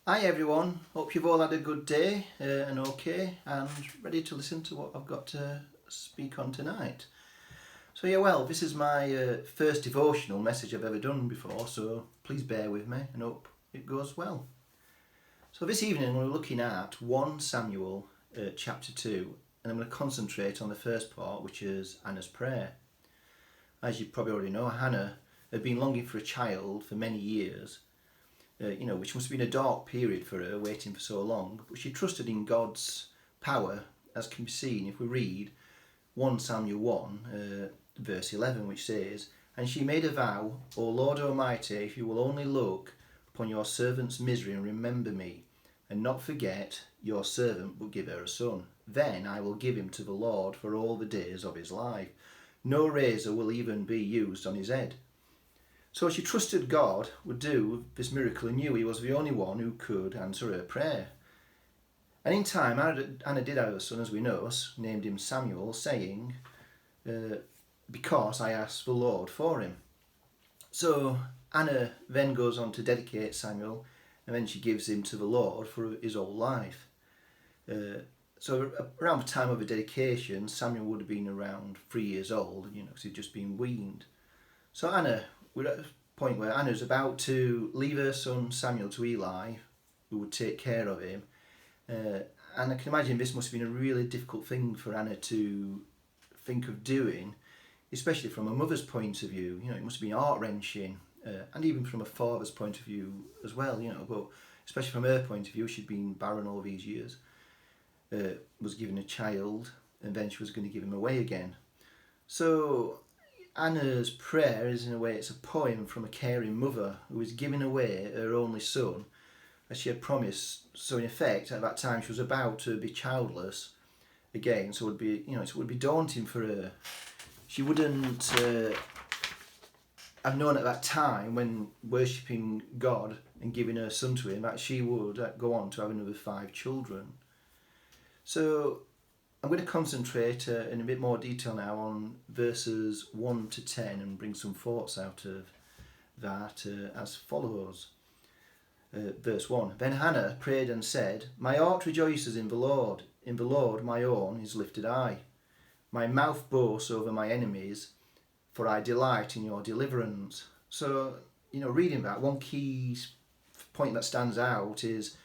Hi everyone, hope you've all had a good day and okay and ready to listen to what I've got to speak on tonight. This is my first devotional message I've ever done before, so please bear with me and hope it goes well. So this evening we're looking at 1 Samuel chapter 2, and I'm going to concentrate on the first part, which is Hannah's prayer. As you probably already know, Hannah had been longing for a child for many years, which must have been a dark period for her, waiting for so long. But she trusted in God's power, as can be seen if we read 1 Samuel 1, verse 11, which says, "And she made a vow, O Lord Almighty, if you will only look upon your servant's misery and remember me, and not forget your servant will give her a son, then I will give him to the Lord for all the days of his life. No razor will even be used on his head." So she trusted God would do this miracle and knew he was the only one who could answer her prayer. And in time, Anna did have a son, as we know, named him Samuel, saying, "Because I asked the Lord for him." So Anna then goes on to dedicate Samuel, and then she gives him to the Lord for his whole life. So around the time of the dedication, Samuel would have been around 3 years old, because he'd just been weaned. So we're at a point where Anna's about to leave her son Samuel to Eli, who would take care of him. And I can imagine this must have been a really difficult thing for Anna to think of doing, especially from a mother's point of view. It must have been heart-wrenching, and even from a father's point of view as well, but especially from her point of view, she'd been barren all these years, was given a child, and then she was going to give him away again. So Anna's prayer is, in a way, it's a poem from a caring mother who is giving away her only son as she had promised. So in effect, at that time, she was about to be childless again, so it would be daunting for her. She wouldn't have known at that time, when worshipping God and giving her son to him, that she would go on to have another 5 children. So I'm going to concentrate in a bit more detail now on verses 1 to 10 and bring some thoughts out of that as follows. Verse 1, "Then Hannah prayed and said, My heart rejoices in the Lord. In the Lord my own is lifted high. My mouth boasts over my enemies, for I delight in your deliverance." So, reading that, one key point that stands out is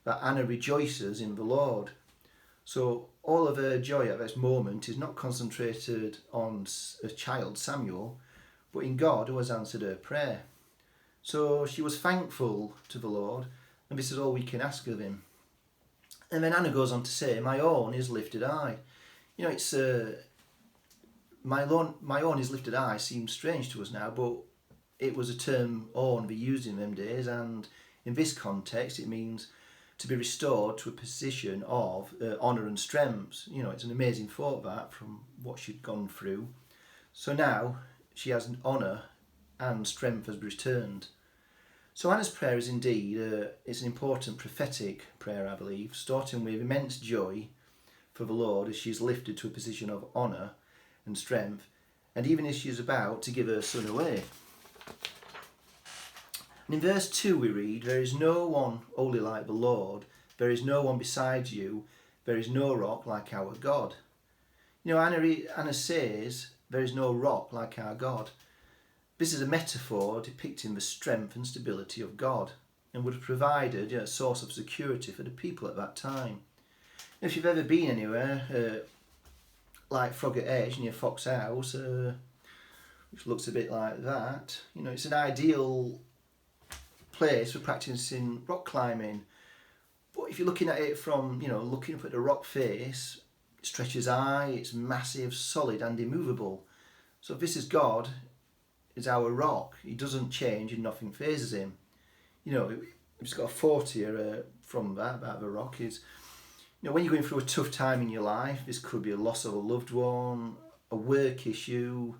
that Hannah rejoices in the Lord. So all of her joy at this moment is not concentrated on a child, Samuel, but in God who has answered her prayer. So she was thankful to the Lord, and this is all we can ask of him. And then Anna goes on to say, "My own is lifted high." It's my own is lifted high seems strange to us now, but it was a term own be used in them days, and in this context it means to be restored to a position of honour and strength. It's an amazing thought, that, from what she'd gone through. So now she has an honour and strength has returned. So Anna's prayer is indeed it's an important prophetic prayer, I believe, starting with immense joy for the Lord as she's lifted to a position of honour and strength, and even as she's about to give her son away. And in verse 2 we read, "There is no one holy like the Lord, there is no one besides you, there is no rock like our God." Anna says, there is no rock like our God. This is a metaphor depicting the strength and stability of God, and would have provided a source of security for the people at that time. If you've ever been anywhere, like Froggatt Edge near Fox House, which looks a bit like that, it's an ideal place for practicing rock climbing. But if you're looking at it from, looking up at the rock face, it stretches high, it's massive, solid and immovable. So if this is God, is our rock, he doesn't change and nothing phases him. It's got a thought here from that about the rock is, when you're going through a tough time in your life, this could be a loss of a loved one, a work issue,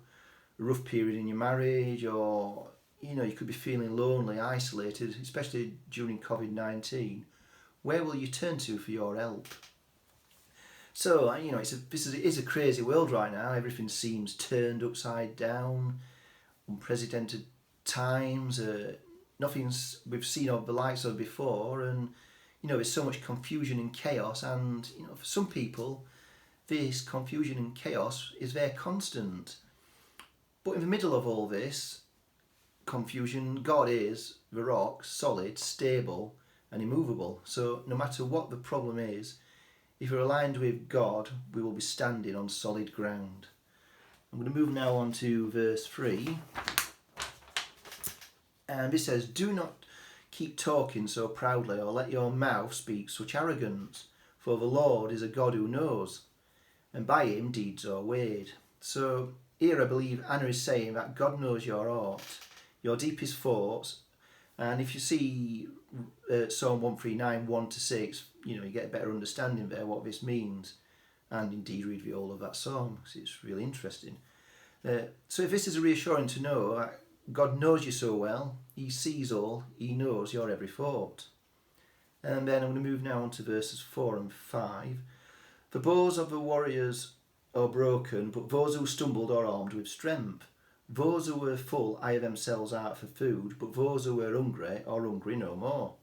a rough period in your marriage, or you could be feeling lonely, isolated, especially during COVID-19. Where will you turn to for your help? So, it is a crazy world right now. Everything seems turned upside down, unprecedented times. nothing's we've seen of the likes of before, and there's so much confusion and chaos, and for some people this confusion and chaos is their constant. But in the middle of all this confusion, God is the rock, solid, stable and immovable. So no matter what the problem is, if we're aligned with God, we will be standing on solid ground. I'm going to move now on to verse 3. And this says, "Do not keep talking so proudly, or let your mouth speak such arrogance, for the Lord is a God who knows, and by him deeds are weighed." So here I believe Anna is saying that God knows your heart, your deepest thoughts, and if you see Psalm 139, 1-6, you get a better understanding there what this means, and indeed read the whole of that psalm because it's really interesting. So if this is reassuring to know that God knows you so well, he sees all, he knows your every thought. And then I'm going to move now on to verses 4 and 5. "The bows of the warriors are broken, but those who stumbled are armed with strength. Those who were full hire themselves out for food, but those who were hungry are hungry no more.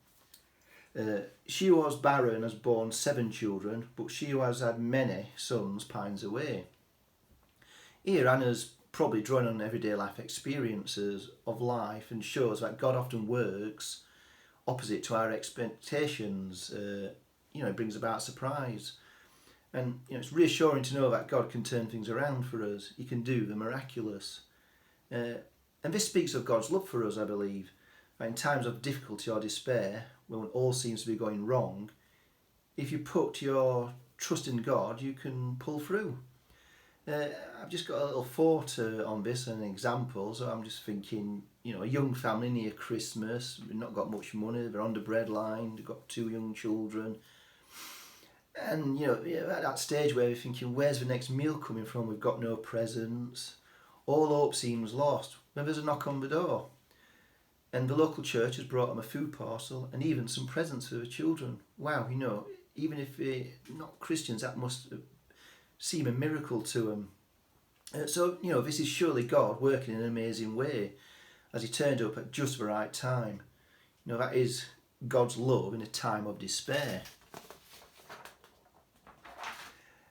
She who was barren has borne 7 children, but she who has had many sons pines away." Here Anna's probably drawing on everyday life experiences of life and shows that God often works opposite to our expectations. It brings about surprise. And it's reassuring to know that God can turn things around for us. He can do the miraculous. And this speaks of God's love for us, I believe. In times of difficulty or despair, when all seems to be going wrong, if you put your trust in God, you can pull through. I've just got a little thought on this, an example. So I'm just thinking, a young family near Christmas, they've not got much money, they're on the breadline, they've got 2 young children. And, at that stage where you're thinking, where's the next meal coming from? We've got no presents. All hope seems lost. When there's a knock on the door. And the local church has brought them a food parcel and even some presents for the children. Wow, even if they're not Christians, that must seem a miracle to them. So, this is surely God working in an amazing way as he turned up at just the right time. That is God's love in a time of despair.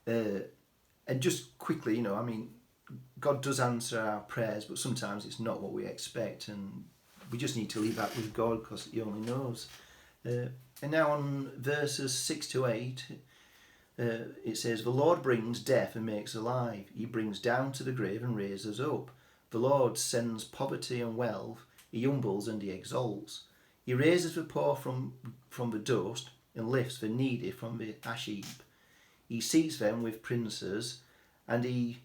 And just quickly, God does answer our prayers, but sometimes it's not what we expect, and we just need to leave that with God because he only knows. And now on verses 6-8, it says, "The Lord brings death and makes alive. He brings down to the grave and raises up. The Lord sends poverty and wealth. He humbles and he exalts. He raises the poor from the dust and lifts the needy from the ash heap. He seats them with princes, and he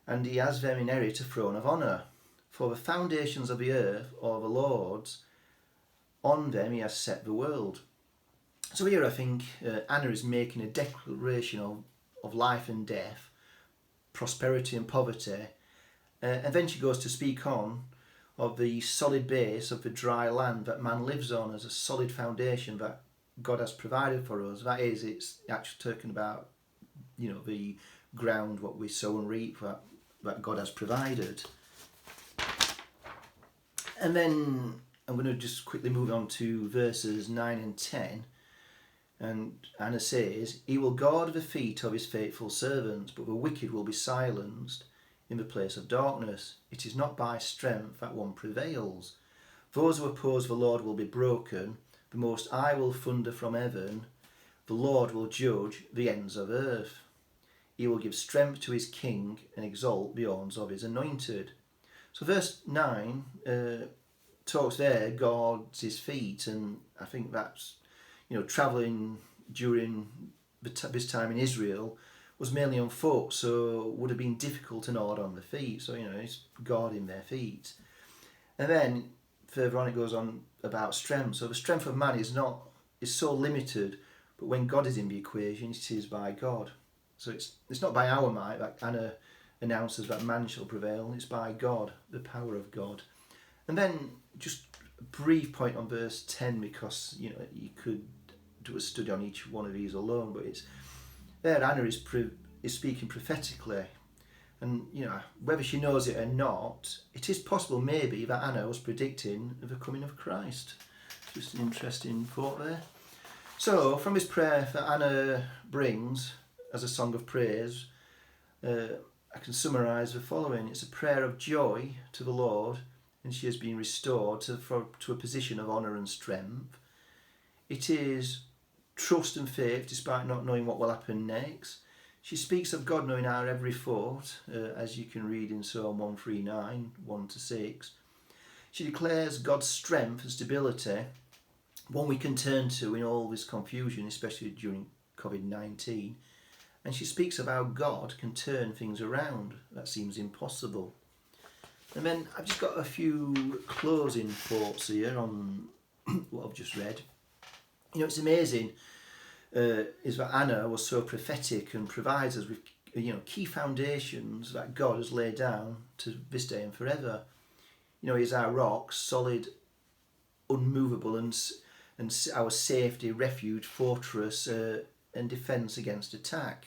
has them inherit a throne of honour. For the foundations of the earth are the Lord's, on them he has set the world." So here I think Anna is making a declaration of life and death, prosperity and poverty, and then she goes to speak on of the solid base of the dry land that man lives on as a solid foundation that God has provided for us. That is, it's actually talking about the ground, what we sow and reap, that God has provided. And then I'm going to just quickly move on to verses 9 and 10. And Anna says, "He will guard the feet of his faithful servants, but the wicked will be silenced in the place of darkness. It is not by strength that one prevails. Those who oppose the Lord will be broken. The Most High will thunder from heaven. The Lord will judge the ends of earth. He will give strength to his king and exalt the horns of his anointed." So verse 9 talks there, guards his feet, and I think that's, travelling during this time in Israel was mainly on foot, so it would have been difficult and hard on the feet. So, it's guarding their feet. And then further on it goes on about strength. So the strength of man is so limited, but when God is in the equation, it is by God. So it's not by our might that Anna announces that man shall prevail. It's by God, the power of God. And then just a brief point on verse 10, because you could do a study on each one of these alone, but it's there Anna is speaking prophetically And, whether she knows it or not, it is possible maybe that Anna was predicting the coming of Christ. Just an interesting thought there. So, from this prayer that Anna brings as a song of praise, I can summarise the following. It's a prayer of joy to the Lord, and she has been restored to a position of honour and strength. It is trust and faith despite not knowing what will happen next. She speaks of God knowing our every thought, as you can read in Psalm 139, 1-6. She declares God's strength and stability, one we can turn to in all this confusion, especially during COVID-19. And she speaks of how God can turn things around. That seems impossible. And then I've just got a few closing thoughts here on what I've just read. It's amazing is that Anna was so prophetic and provides us with key foundations that God has laid down to this day and forever. He's our rock, solid, unmovable, and our safety, refuge, fortress, and defence against attack.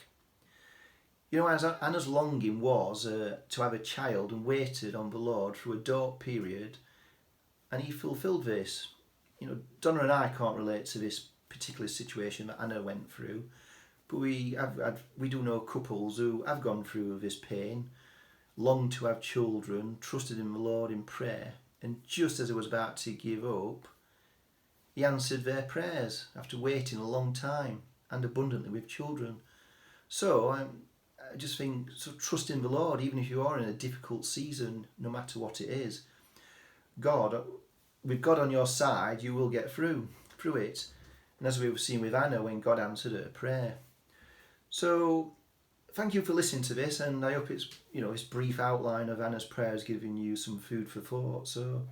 As Anna's longing was to have a child and waited on the Lord through a dark period, and he fulfilled this. Donna and I can't relate to this particular situation that Anna went through, but we do know couples who have gone through this pain, longed to have children, trusted in the Lord in prayer, and just as it was about to give up, he answered their prayers after waiting a long time and abundantly with children. So I just think, so trust in the Lord, even if you are in a difficult season, no matter what it is. With God on your side, you will get through it. And as we've seen with Anna, when God answered her prayer. So thank you for listening to this, and I hope it's, this brief outline of Anna's prayer has given you some food for thought. So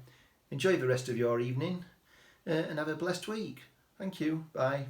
enjoy the rest of your evening and have a blessed week. Thank you. Bye.